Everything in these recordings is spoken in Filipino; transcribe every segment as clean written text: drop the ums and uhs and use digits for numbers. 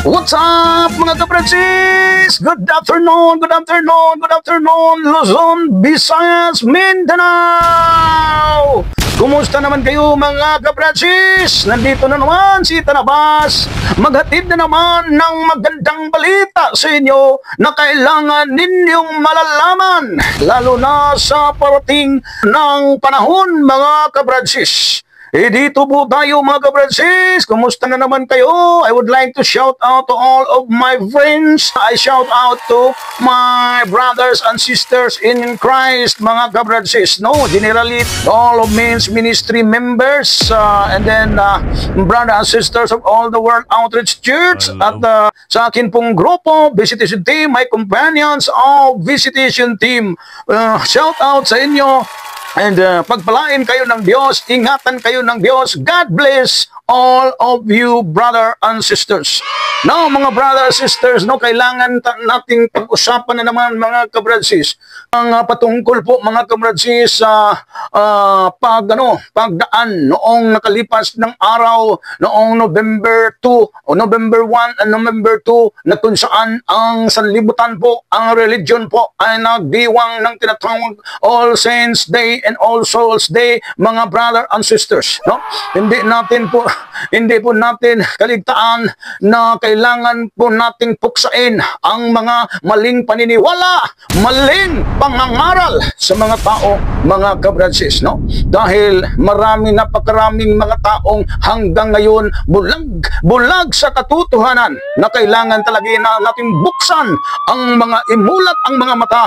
What's up mga kapransis? Good afternoon, Luzon, Visayas, Mindanao! Kumusta naman kayo mga kapransis? Nandito na naman si Tanabas, maghatid na naman ng magandang balita sa inyo na kailangan ninyong malalaman, lalo na sa parating ng panahon mga kapransis. Dito po tayo mga kapransis. Kumusta na naman kayo? I would like to shout out to all of my friends. I shout out to my brothers and sisters in Christ mga kapransis. No, generally all of men's ministry members and then brothers and sisters of all the World Outreach Church. At sa akin pong grupo, Visitation Team, my companions of Visitation Team. Shout out sa inyo. And pagpalain kayo ng Diyos, ingatan kayo ng Diyos. God bless all of you, brother and sisters. Now, mga brother and sisters, no, kailangan nating pag-usapan na naman mga kabransis. Ang patungkol po mga kabransis sa pagdaan noong nakalipas ng araw, noong November 2 o November 1 and November 2 na kung saan ang sanlibutan po, ang religion po ay nagdiwang ng tinatawag All Saints Day and All Souls Day, mga brother and sisters. No? Hindi po natin kaligtaan na kailangan po nating puksain ang mga maling paniniwala, maling pangangaral sa mga tao, mga kabransis, no? Dahil napakaraming mga taong hanggang ngayon bulag sa katotohanan na kailangan talaga na nating buksan ang mga imulat ang mga mata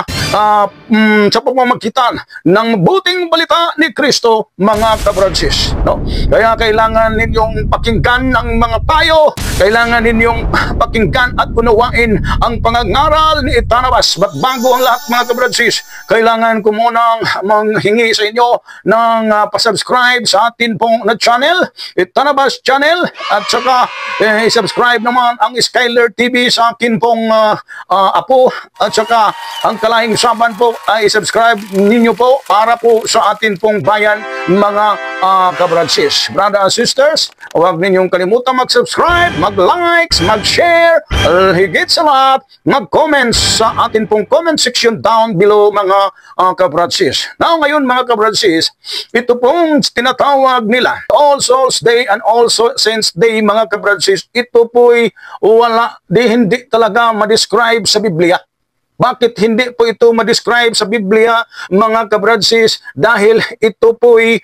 sa pamamagitan ng buting balita ni Kristo, mga kabransis, no? Kaya kailangan ninyong pakinggan ang mga payo, kailangan ninyong pakinggan at unawain ang pangangaral ni Tanabas. But bago ang lahat mga kabransis, kailangan ko munang manghingi sa inyo ng pasubscribe sa atin pong na channel, Tanabas channel, at saka subscribe naman ang Skyler TV sa akin pong apo, at saka ang Kalahing Saban po ay subscribe ninyo po para po sa atin pong bayan mga kabransis. Brother and sisters, huwag ninyong kalimutan mag-subscribe, mag-likes, mag-share, higit sa lahat, mag-comments sa atin pong comment section down below mga kabransis. Now ngayon mga kabransis, ito pong tinatawag nila All Souls Day and All Saints Day mga kabransis, ito po'y hindi talaga ma-describe sa Biblia. Bakit hindi po ito ma-describe sa Biblia, mga kabransis? Dahil ito po'y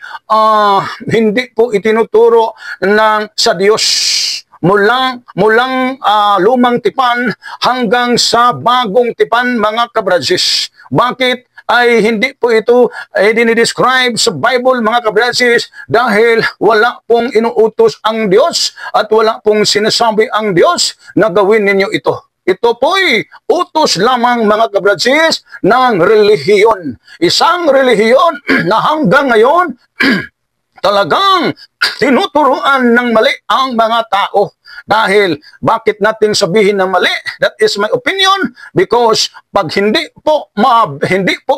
hindi po itinuturo sa Diyos. Mulang lumang tipan hanggang sa bagong tipan, mga kabransis. Bakit ay hindi po ito dinidescribe sa Bible, mga kabransis? Dahil wala pong inuutos ang Diyos at wala pong sinasabi ang Diyos na gawin ninyo ito. Ito po'y utos lamang, mga kabransis, ng relihiyon. Isang relihiyon na hanggang ngayon talagang tinuturuan ng mali ang mga tao. Dahil, bakit natin sabihin na mali? That is my opinion. Because pag hindi po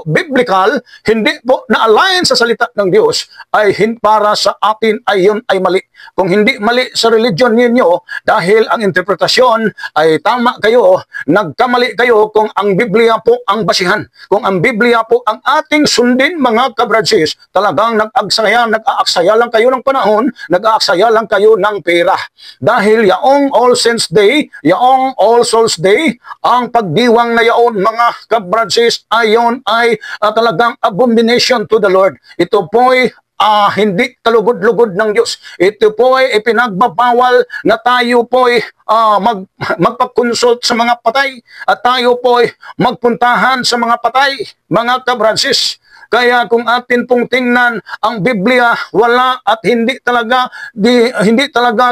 biblical, hindi po na-align sa salita ng Diyos, ay para sa atin ay yun ay mali. Kung hindi mali sa religion ninyo, dahil ang interpretasyon ay tama kayo, nagkamali kayo kung ang Biblia po ang basihan. Kung ang Biblia po ang ating sundin, mga kabransis, talagang nag-aaksaya lang kayo ng panahon, nag-aaksaya lang kayo ng pera. Dahil yaong All Saints Day, yaong All Souls Day, ang pagdiwang na yaon, mga kabransis, ayon ay talagang abomination to the Lord. Ito po'y hindi kalugod-lugod ng Diyos. Ito po ay ipinagbabawal na tayo po ay magpag-consult sa mga patay at tayo po ay magpuntahan sa mga patay, mga kabransis. Kaya kung atin pong tingnan ang Biblia, wala at hindi talaga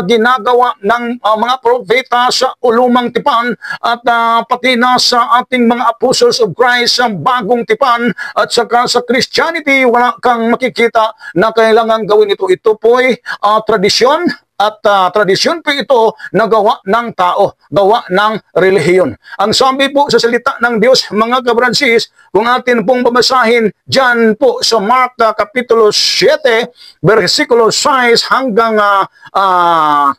ginagawa ng mga propeta sa ulumang tipan at pati na sa ating mga apostles of Christ sa bagong tipan at saka sa Christianity, wala kang makikita na kailangan gawin ito. Ito po ay tradisyon at tradisyon po ito na gawa ng tao, gawa ng relihiyon. Ang sabi po sa salita ng Diyos, mga kabransis, kung atin pong babasahin dyan po sa Mark Kapitulo 7, versikulo 6 hanggang 9,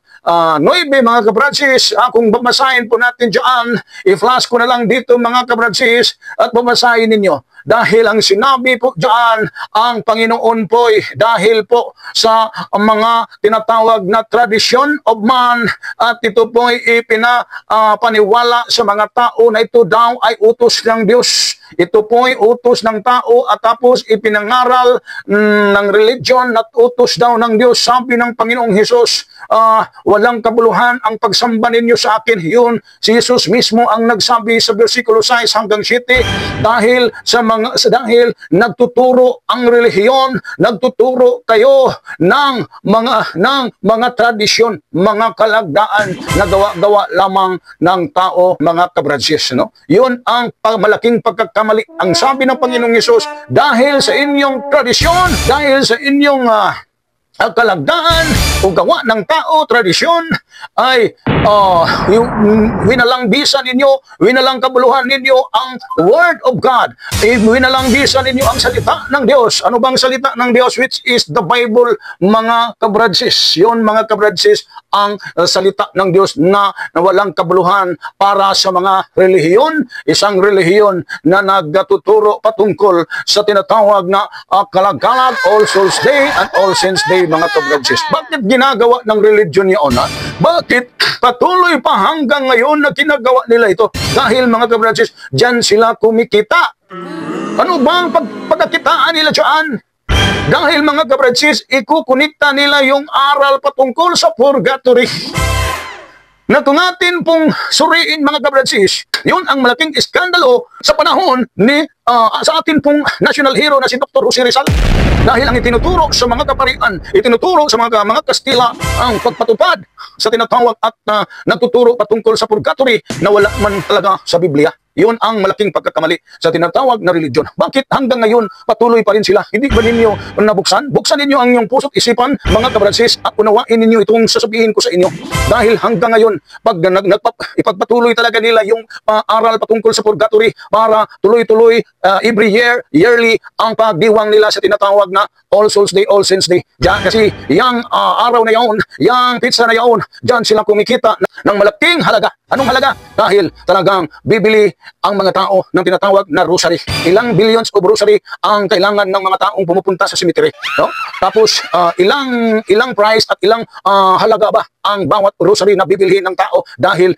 mga kabransis, kung babasahin po natin dyan, i-flash ko na lang dito mga kabransis at babasahin ninyo. Dahil ang sinabi po dyan, ang Panginoon po dahil po sa mga tinatawag na tradition of man at ito po ipinapaniwala sa mga tao na ito daw ay utos ng Diyos. Ito po ay utos ng tao at tapos ipinangaral ng religion at utos daw ng Diyos. Sabi ng Panginoong Hesus, walang kabuluhan ang pagsamba ninyo sa akin. Yun, si Jesus mismo ang nagsabi sa versikulo 6 hanggang 7 dahil nagtuturo ang relihiyon, nagtuturo kayo ng mga tradisyon, mga kalagdaan na gawa lamang ng tao, mga kabransis, no? Yun ang malaking pagkakamali. Ang sabi ng Panginoong Hesus, dahil sa inyong tradisyon, dahil sa inyong kalagdaan o gawa ng tao, tradisyon, ay winalangbisan ninyo, winalang kabuluhan ninyo ang Word of God. Winalangbisan ninyo ang salita ng Diyos. Ano bang salita ng Diyos? Which is the Bible, mga kabradsis. Yun, mga kabradsis, ang salita ng Diyos na walang kabuluhan para sa mga relihiyon. Isang relihiyon na nagtuturo patungkol sa tinatawag na Kalagalag, All Souls Day and All Saints Day, mga kabradsis. Bakit ginagawa ng religion yun? Bakit patuloy pa hanggang ngayon na ginagawa nila ito? Dahil, mga kabradsis, dyan sila kumikita. Ano ba ang pagkakitaan nila dyan? Dahil, mga kabradsis, ikukunikta nila yung aral patungkol sa purgatory. Na kung natin pong suriin, mga kabradsis, yun ang malaking iskandalo sa panahon ni sa atin pong national hero na si Dr. Jose Rizal. Dahil ang itinuturo sa mga kaparian, itinuturo sa mga Kastila ang pagpatupad sa tinatawag at nagtuturo patungkol sa purgatory na wala man talaga sa Biblia. Yun ang malaking pagkakamali sa tinatawag na religion. Bakit hanggang ngayon patuloy pa rin sila? Hindi ba ninyo nabuksan? Buksan ninyo ang inyong puso't isipan, mga kabransis, at unawain ninyo itong sasabihin ko sa inyo. Dahil hanggang ngayon, pag ipagpatuloy talaga nila yung aral patungkol sa purgatory para tuloy-tuloy every year, yearly, ang pagdiwang nila sa tinatawag na All Souls Day, All Saints Day. Diyan kasi yung araw na yun, yung pizza na yun, diyan sila kumikita ng malaking halaga. Anong halaga? Dahil talagang bibili ang mga tao ng tinatawag na rosary. Ilang billions of rosary ang kailangan ng mga taong pumupunta sa cemetery, no? Tapos ilang price at ilang halaga ba ang bawat rosary na bibilhin ng tao dahil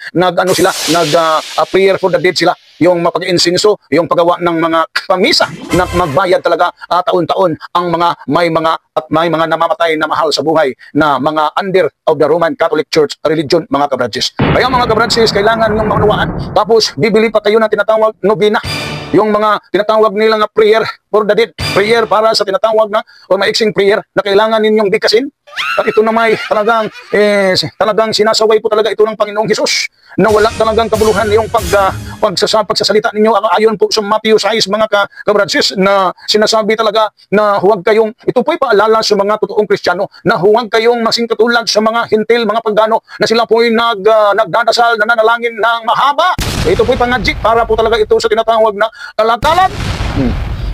prayer for the dead sila. Yung mapag-insinso, yung paggawa ng mga pamisa na magbayad talaga taon-taon ang may mga namamatay na mahal sa buhay na mga under of the Roman Catholic Church religion, mga kabradsis. Kaya, mga kabradsis, kailangan ng maunawaan. Tapos bibili pa kayo ng tinatawag nobina. Yung mga tinatawag nilang prayer for the dead, prayer para sa tinatawag na o maiksing prayer na kailangan ninyong bigkasin. At ito na may talagang sinasaway po talaga ito ng Panginoong Hesus na wala talagang kabuluhan yung pagsasalita ninyo ayon po sa Matthew 6, mga kabradsis, na sinasabi talaga na huwag kayong, ito po'y paalala sa mga totoong Kristiyano, na huwag kayong masing katulad sa mga hintil, mga pagano, na sila po'y nagdadasal, nananalangin ng mahaba. Ito po'y pangadjik para po talaga ito sa tinatawag na kalakalag.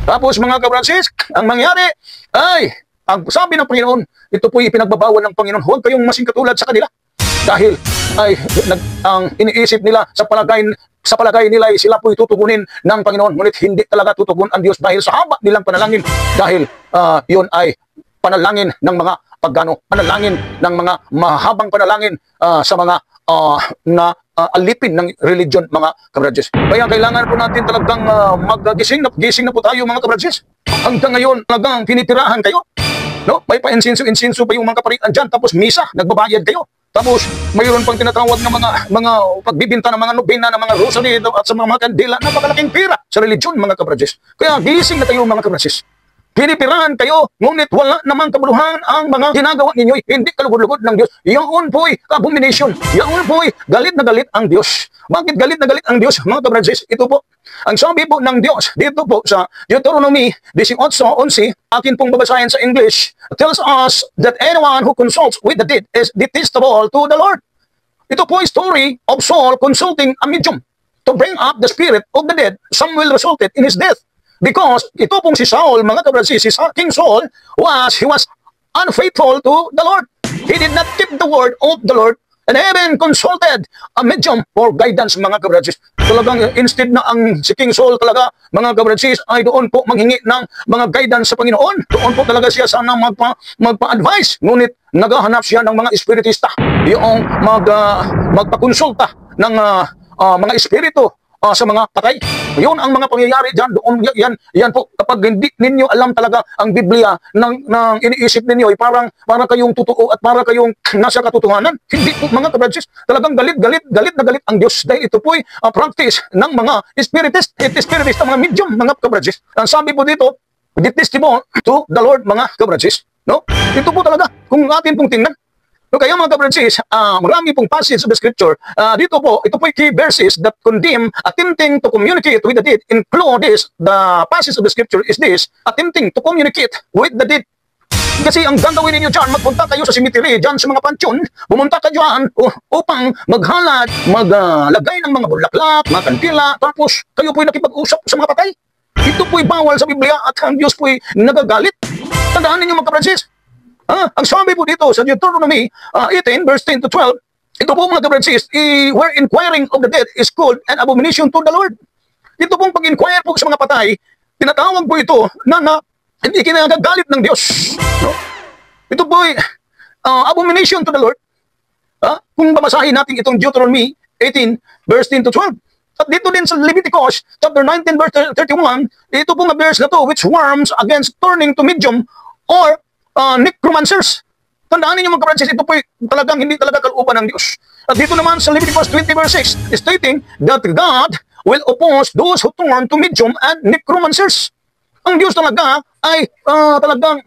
Tapos, mga kabradsis, ang mangyari ay, ang sabi ng Panginoon, ito po'y ipinagbabawal ng Panginoon, huwag kayong masing katulad sa kanila. Dahil ay ang iniisip nila sa palagay nila ay sila po'y tutugunin ng Panginoon, ngunit hindi talaga tutugon ang Diyos dahil sa haba nilang panalangin. Dahil yun ay panalangin ng mga pagano, panalangin ng mga mahabang panalangin sa mga alipin ng religion, mga kabradsis. Kaya kailangan po natin talagang gising na po tayo, mga kabradsis. Hanggang ngayon talagang pinitirahan kayo. No? May pa-insinso pa yung mga kaparian dyan, tapos misa, nagbabayad kayo. Tapos mayroon pang tinatawag ng mga pagbibinta ng mga nobena, ng mga rosary at sa mga kandila, napakalaking pera sa religion, mga kabradsis. Kaya gising na tayo, mga kabradsis. Pinipirahan kayo, ngunit wala namang kabuluhan ang mga ginagawa ninyo. Hindi kalugod-lugod ng Diyos. Yaon po'y abomination. Yaon po'y galit na galit ang Diyos. Bakit galit na galit ang Diyos, mga kabransis? Ito po, ang sabi po ng Diyos, dito po sa Deuteronomy 18:11, akin pong babasahin sa English, tells us that anyone who consults with the dead is detestable to the Lord. Ito po ay story of Saul consulting a medium to bring up the spirit of the dead. Samuel resulted in his death. Because ito pong si Saul, mga kabransis, si King Saul, he was unfaithful to the Lord. He did not keep the word of the Lord and even consulted a medium for guidance, mga kabransis. Talagang instead na ang si King Saul talaga, mga kabransis, ay doon po manghingi ng mga guidance sa Panginoon. Doon po talaga siya sana magpa-advise. Ngunit naghahanap siya ng mga espiritista, yung magpakonsulta ng mga espiritu sa mga patay. Yun ang mga pangyayari dyan. Doon, yan po, kapag hindi ninyo alam talaga ang Biblia ng iniisip ninyo, ay para kayong totoo at para kayong nasa katotohanan. Hindi po, mga kabransis, talagang galit na galit ang Diyos. Dahil ito po ay practice ng mga spiritist, mga medium, mga kabransis. Ang sabi po dito, detestable to the Lord, mga kabransis. No? Ito po talaga, kung atin pong tingnan. So, kaya mga kabransis, marami pong passage of the scripture. Dito po, ito po yung key verses that condemn attempting to communicate with the dead. Include this, the passage of the scripture is this, attempting to communicate with the dead. Kasi ang gagawin ninyo dyan, magpunta kayo sa cemetery, dyan sa mga pansyon, pumunta ka dyan upang maghalad, maglagay ng mga bulaklak, mga kandila, tapos kayo po'y nakipag-usap sa mga patay. Ito po'y bawal sa Biblia at ang Diyos po'y nagagalit. Tandaan ninyo mga kabransis. Ang sabi po dito sa Deuteronomy 18 verse 10 to 12, ito po mga kabransis, where inquiring of the dead is called an abomination to the Lord. Ito pong pag-inquire po sa mga patay, tinatawag po ito na hindi kinagagalit ng Diyos. No? Ito po ay abomination to the Lord. Kung babasahin natin itong Deuteronomy 18 verse 10 to 12. At dito din sa Leviticus chapter 19 verse 31, ito pong verse na to which warns against turning to medium or necromancers. Tandaan ninyo mga kabransis, ito po talagang hindi talaga kalooban ng Diyos. At dito naman sa Leviticus 20 verse 6, stating that God will oppose those who turn to medium and necromancers. Ang Diyos talaga ay talagang,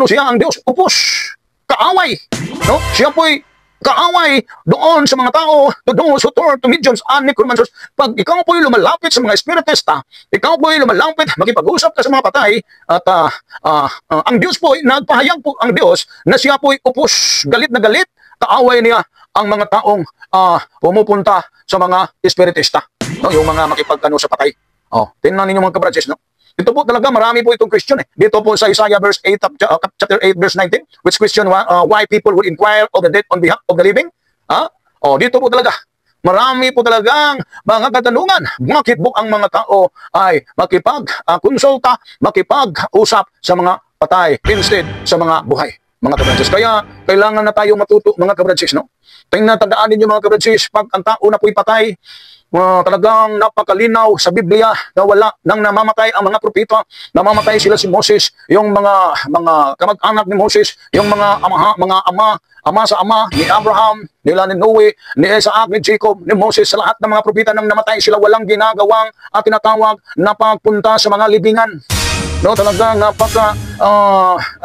siya ang Diyos? Oppose, kaaway. No? Siya po'y kaaway doon sa mga tao, to those who turn to mediums and necromancers. Pag ikaw po'y lumalapit sa mga spiritista, ikaw po'y lumalapit, makipag-usap ka sa mga patay, at ang Diyos po'y nagpahayag po ang Diyos na siya po'y upos, galit na galit, kaaway niya ang mga taong pumupunta sa mga spiritista, no? Yung mga makipag-ano sa patay. Tingnan ninyo mga kabransis, no? Ito po talaga, marami po itong question eh. Dito po sa Isaiah verse 8, chapter 8 verse 19, which question why people would inquire of the dead on behalf of the living. Dito po talaga, marami po talagang mga katanungan. Bakit po ang mga tao ay makipag-konsulta, makipag-usap sa mga patay instead sa mga buhay, mga kabransis. Kaya kailangan na tayo matuto, mga kabransis, no? Tandaan ninyo mga kabransis, pag ang tao na po'y patay, talagang napakalinaw sa Biblia na wala nang namamatay ang mga propeta. Namamatay sila si Moses, yung mga kamag-anak ni Moses, yung mga ama sa ama ni Abraham, nila ni Noe, ni Isaac, ni Jacob, ni Moses, sa lahat ng mga propeta nang namatay sila, walang ginagawang at tinatawag na pagpunta sa mga libingan. No, talagang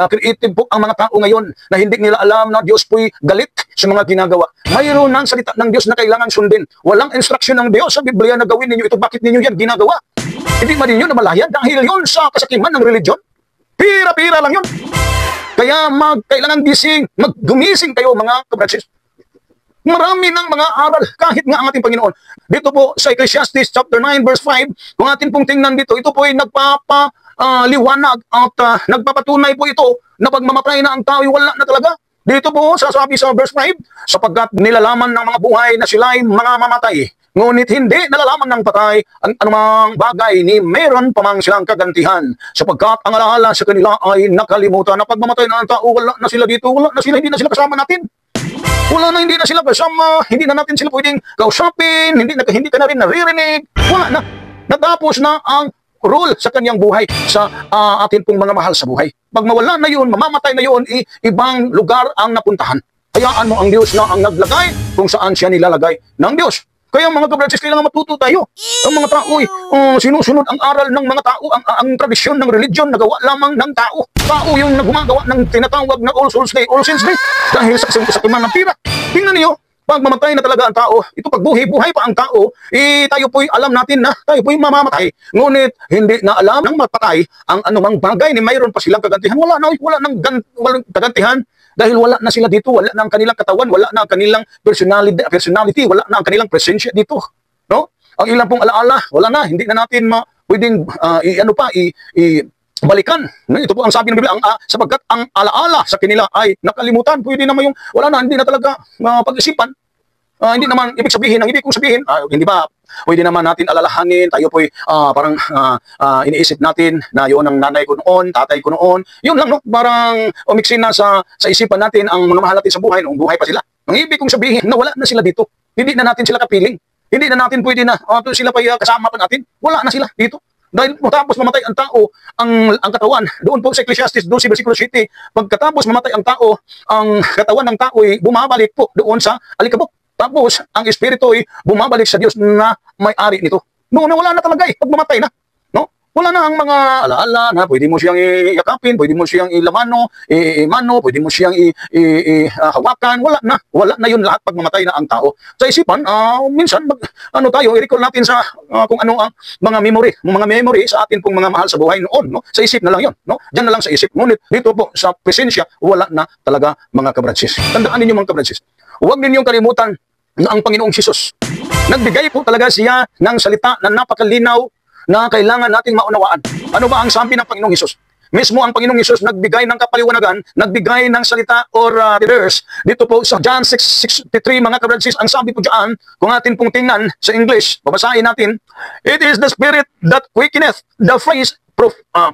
creative po ang mga tao ngayon na hindi nila alam na Diyos po'y galit sa mga ginagawa. Mayroon ng salita ng Diyos na kailangan sundin. Walang instruction ng Diyos sa Biblia na gawin ninyo ito. Bakit ninyo yan ginagawa? Hindi ba ninyo namalayan dahil yun sa kasakiman ng religion? Pira-pira lang yun. Kaya kailangan gumising kayo, mga kabransis. Marami ng mga aral kahit nga ang ating Panginoon. Dito po sa Ecclesiastes chapter 9 verse 5, kung atin pong tingnan dito, ito po ay liwanag at nagpapatunay po ito na pag mamatay na ang tao, wala na talaga. Dito po sasabi sa verse 5, sapagkat nilalaman ng mga buhay na sila'y mga mamatay, ngunit hindi nalalaman ng patay ang anumang bagay ni meron pa mang silang kagantihan, sapagkat ang alaala sa kanila ay nakalimutan na pag mamatay na ang tao, wala na sila dito, wala na sila, hindi na sila kasama natin. Wala na, hindi na sila kasama, hindi na natin sila pwedeng kausapin, hindi ka na rin naririnig, wala na. Natapos na ang role sa kanyang buhay, sa atin pong mga mahal sa buhay. Pag mawala na yun, mamamatay na yun, ibang lugar ang napuntahan. Hayaan mo ang Diyos na ang naglagay kung saan siya nilalagay ng Diyos. Kaya mga kabransis, kailangan matuto tayo. Ang mga tao sinusunod ang aral ng mga tao, ang tradisyon ng religion, nagawa lamang ng tao. Tao yung gumagawa ng tinatawag na All Souls Day, All Saints Day, dahil sa kasakiman ng pira. Tingnan niyo, Pag mamatay na talaga ang tao, ito pag buhay pa ang tao, tayo po'y alam natin na tayo po'y mamamatay. Ngunit hindi na alam ng mapatay ang anumang bagay ni mayroon pa silang kagantihan. Wala walang kagantihan dahil wala na sila dito, wala na ang kanilang katawan, wala na ang kanilang personality, wala na ang kanilang presensya dito. No? Ang ilang pong alaala, wala na, hindi na natin pwedeng balikan. Ito po ang sabi ng Biblia, sapagkat ang alaala sa kanila ay nakalimutan. Pwede naman yung, wala na, hindi na talaga pag-isipan. Hindi naman, ibig sabihin, ang ibig kong sabihin, hindi ba, pwede naman natin alalahanin, tayo po'y parang iniisip natin na yun ang nanay ko noon, tatay ko noon. Yun lang, no? Parang umiksin na sa isipan natin ang mga mahal natin sa buhay, noong buhay pa sila. Ang ibig kong sabihin, na wala na sila dito. Hindi na natin sila kapiling. Hindi na natin pwede na, sila pa kasama pa natin. Wala na sila dito. Dahil matapos mamatay ang tao, ang katawan, doon po sa Ecclesiastes 12, versikulo 7, pagkatapos mamatay ang tao, ang katawan ng tao ay bumabalik po doon sa alikabok. Tapos, ang espiritu ay bumabalik sa Diyos na may-ari nito. Noon, wala na talaga pag mamatay na. No? Wala na ang mga alaala na pwede mo siyang iyakapin, pwede mo siyang ilamano, pwede mo siyang hawakan. Wala na yun lahat pag mamatay na ang tao. Sa isipan, minsan, i-recall natin sa kung ano ang mga memory sa atin pong mga mahal sa buhay noon. No? Sa isip na lang yun. No? Diyan na lang sa isip. Ngunit dito po, sa presensya, wala na talaga mga kabransis. Tandaan ninyo mga kabransis. Huwag ninyong kalimutan na ang Panginoong Hesus, nagbigay po talaga siya ng salita na napakalinaw na kailangan nating maunawaan. Ano ba ang sabi ng Panginoong Hesus? Mismo ang Panginoong Hesus nagbigay ng kapaliwanagan, nagbigay ng salita or verse. Dito po sa John 6:63, mga kabransis, ang sabi po dyan, kung atin pong tingnan sa English, babasahin natin, "It is the Spirit that quickeneth, the phrase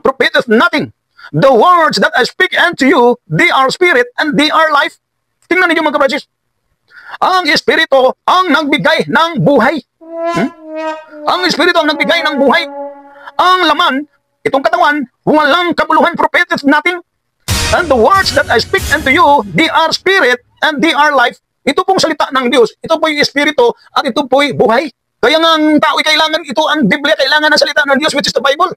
profiteth nothing. The words that I speak unto you, they are spirit and they are life." Tingnan ninyo mga kabransis. Ang Espiritu ang nagbigay ng buhay. Ang Espiritu ang nagbigay ng buhay. Ang laman, itong katawan, walang kabuluhan, prophetess natin. And the words that I speak unto you, they are spirit and they are life. Ito pong salita ng Diyos. Ito po'y Espiritu at ito po'y buhay. Kaya nga ang tao kailangan, ito ang Biblia, kailangan ng salita ng Diyos, which is the Bible.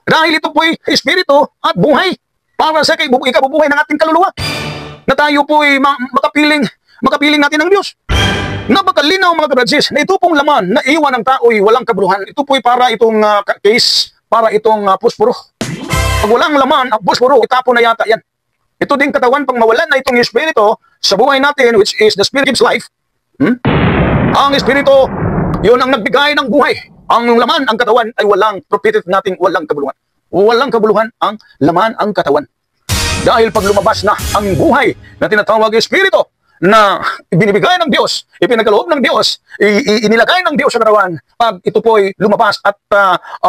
Dahil ito po'y Espiritu at buhay para sa ikabubuhay ng ating kaluluwa. Na tayo po'y makapiling natin ng Diyos. Napakalinaw mga kabransis, na ito pong laman na iwan ng tao ay walang kabuluhan. Ito po'y para itong case, para itong posporo. Pag walang laman, ang posporo, itapon na yata yan. Ito din katawan, pag mawalan na itong Espiritu sa buhay natin, which is the Spirit gives life. Ang Espiritu, yun ang nagbigay ng buhay. Ang laman, ang katawan, ay walang prophetic natin, walang kabuluhan. Walang kabuluhan ang laman, ang katawan. Dahil pag lumabas na ang buhay na tinatawag Espiritu, na ibinibigay ng Diyos, ipinagkaloob ng Diyos, inilagay ng Diyos sa katawan, pag ito po'y lumabas at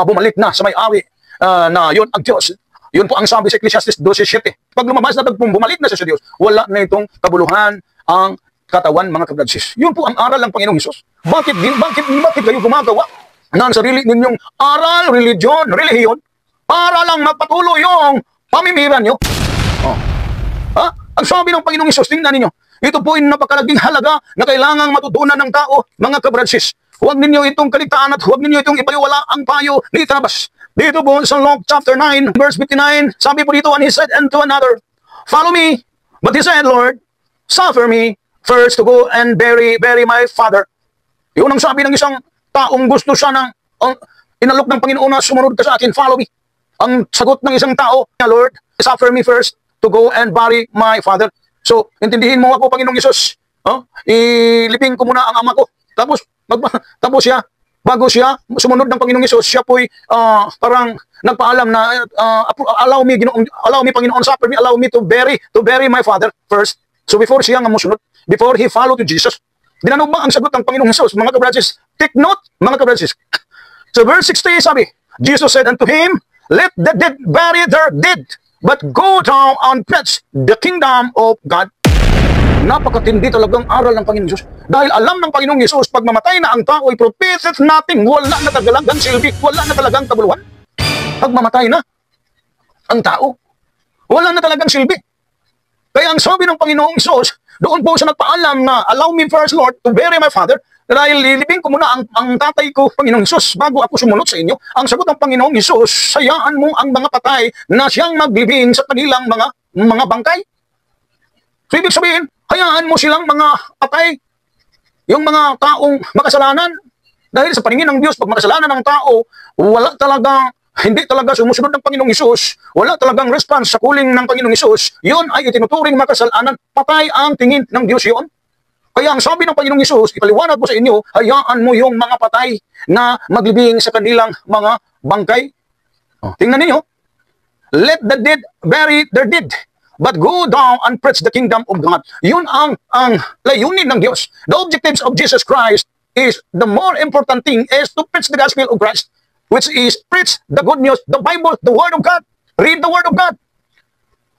bumalik na sa may-ari na yun ang Diyos. Yun po ang sabi sa Ecclesiastes 12:7. Pag lumabas na, bumalik na siya sa Diyos, wala na itong kabuluhan ang katawan, mga kabransis. Yun po ang aral ng Panginoong Hesus. Bakit kayo gumagawa ng sarili ninyong aral, relihiyon, para lang magpatuloy yung pamimira nyo? Ang sabi ng Panginoong Hesus, tingnan ninyo, ito po ay napakalaging halaga na kailangang matutunan ng tao, mga kabransis. Huwag ninyo itong kaligtaan at huwag ninyo itong ibaliwala ang payo ni Tabas. Dito po sa Luke chapter 9, verse 59, sabi po dito, "And he said unto another, Follow me. But he said, Lord, suffer me first to go and bury my father." Yun ang sabi ng isang taong gusto siya ng inalok ng Panginoon na sumunod ka sa akin, follow me. Ang sagot ng isang tao, "Lord, suffer me first to go and bury my father." So, intindihin mo ako, Panginoong Hesus. Iliping ko muna ang ama ko. Tapos siya, bago siya sumunod ng Panginoong Hesus, siya po'y parang nagpaalam na, allow me, Panginoon, suffer me, allow me to bury my father first. So, before siya nga musunod, before he followed to Jesus, dinanong ba ang sagot ng Panginoong Hesus, mga kabransis? Take note, mga kabransis. So, verse 60, sabi, Jesus said unto him, "Let the dead bury their dead, but go down and preach the kingdom of God." Napakatindi talagang aral ng Panginoong Hesus. Dahil alam ng Panginoong Hesus, pag mamatay na ang tao, ay prophetic natin, wala na talagang silbi, wala na talagang kabuluhan. Pag mamatay na ang tao, wala na talagang silbi. Kaya ang sabi ng Panginoong Hesus, doon po siya nagpaalam na, "Allow me first, Lord, to bury my father." Dahil lilibing ko muna ang tatay ko, Panginoong Hesus, bago ako sumunod sa inyo. Ang sagot ng Panginoong Hesus, sayaan mo ang mga patay na siyang maglibing sa kanilang mga bangkay. So, ibig sabihin, hayaan mo silang mga patay yung mga taong makasalanan. Dahil sa paningin ng Diyos, pag makasalanan ng tao, hindi talaga sumusunod ng Panginoong Hesus, wala talagang response sa calling ng Panginoong Hesus, yun ay itinuturing makasalanan, patay ang tingin ng Diyos yun. Kaya ang sabi ng Panginoong Hesus, ipaliwanag ko sa inyo, hayaan mo yung mga patay na maglibing sa kanilang mga bangkay. Tingnan niyo, let the dead bury their dead, but go down and preach the kingdom of God. Yun ang layunin ng Diyos. The objectives of Jesus Christ is the more important thing is to preach the gospel of Christ, which is preach the good news, the Bible, the Word of God. Read the Word of God.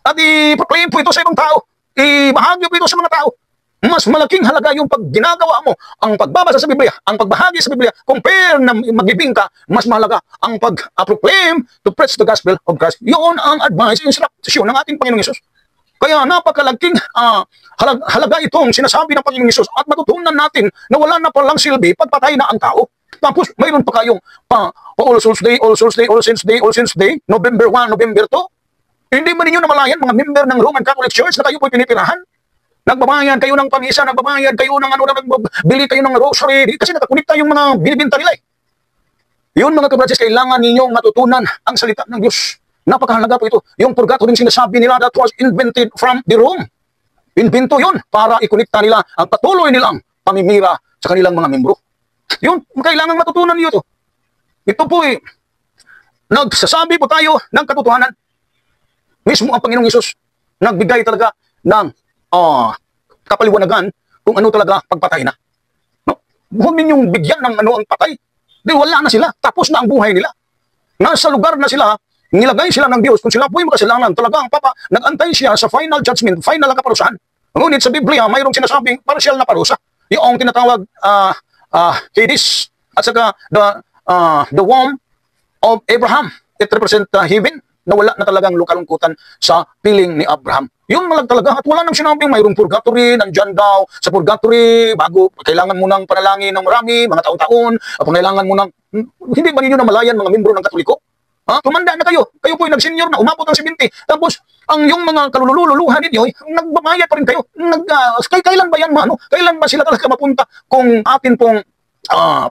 At i-proclaim po ito sa ibang tao. Ibahagi po ito sa mga tao. Mas malaking halaga yung pag ginagawa mo, ang pagbabasa sa Biblia, ang pagbahagi sa Biblia, compare na maglibing ka, mas mahalaga ang pag-proclaim to preach the gospel of Christ. Yun ang advice, instruction ng ating Panginoong Hesus. Kaya napakalaking halaga itong sinasabi ng Panginoong Hesus at matutunan natin na wala na palang silbi pagpatay na ang tao. Tapos mayroon pa kayong All Souls Day, All Souls Day, All Saints Day, All Saints Day, November 1, November 2. Hindi ba ninyo namalayan mga member ng Roman Catholic Church na kayo po'y pinipirahan? Nagbabayan kayo ng pamisa, nagbabayan kayo ng nagbili kayo ng rosary, kasi nakakunikta yung mga binibinta nila eh. Yun mga kabrasis, kailangan ninyong matutunan ang salita ng Diyos. Napakahalaga po ito. Yung purgatory sinasabi nila that was invented from the Rome. Invento yun para ikunikta nila ang patuloy nilang pamimira sa kanilang mga membro. Yun, kailangan matutunan niyo ito. Ito po eh, nagsasabi po tayo ng katotohanan. Mismo ang Panginoong Hesus nagbigay talaga ng kapaliwanagan kung ano talaga pagpatay na. No? Huwag ninyong bigyan ng ano ang patay. Di wala na sila. Tapos na ang buhay nila. Nasa lugar na sila, nilagay sila ng Diyos. Kung sila po'y makasalanan, talagang nag-antay siya sa final judgment, final na kaparusahan. Ngunit sa Biblia, mayroong sinasabing partial na parusa. Yung tinatawag Hades at saka the womb of Abraham. It represents heaven na wala na talagang kalungkutan sa piling ni Abraham. Yun na lang talaga. At wala nang sinabing mayroong purgatory, nandyan daw sa purgatory, bago kailangan mo ng panalangin ng marami, mga taon-taon, kailangan mo ng... Hindi ba ninyo namalayan mga membro ng Katoliko? Tumanda na kayo. Kayo po'y nag-senior na, umabot ang 70. Tapos, ang yung mga kalululuhan ninyo, nagbabayad pa rin kayo. Kailan ba yan, mano? Kailan ba sila talaga mapunta kung atin pong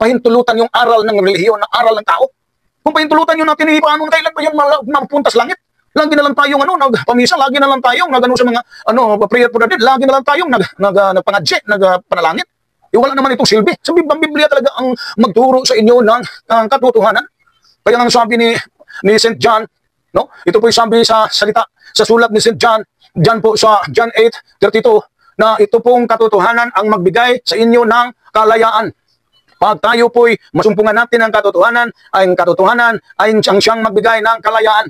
pahintulutan yung aral ng relihiyon, ng aral ng tao? Kung pahintulutan nyo natin, paano, kailan ba yan mapunta sa langit? Lagi na lang tayong nagpamisa, lagi na lang tayong nagano sa mga prayer for the dead, lagi na lang tayong nagpangadje, nagpanalangit. Wala naman itong silbi. Sa Biblia talaga ang magturo sa inyo ng katotohanan. Kaya nga sabi ni St. John, no? Ito po yung sabi sa salita, sa sulat ni St. John, John po sa John 8:32, na ito pong katotohanan ang magbigay sa inyo ng kalayaan. Pag tayo po'y masumpungan natin ang katotohanan ay siyang magbigay ng kalayaan.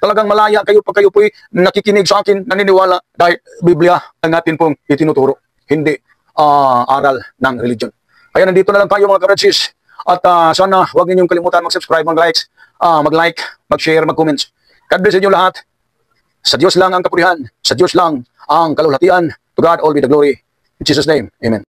Talagang malaya kayo pag kayo po'y nakikinig sa akin, naniniwala, dahil Biblia ang atin pong itinuturo, hindi aral ng religion. Kaya nandito na lang tayo mga kabratsis. At sana huwag ninyong kalimutan mag-subscribe, mag-like, mag-share, mag-comments. God bless inyo lahat. Sa Diyos lang ang kapurihan. Sa Diyos lang ang kalulhatian. To God all be the glory. In Jesus' name, Amen.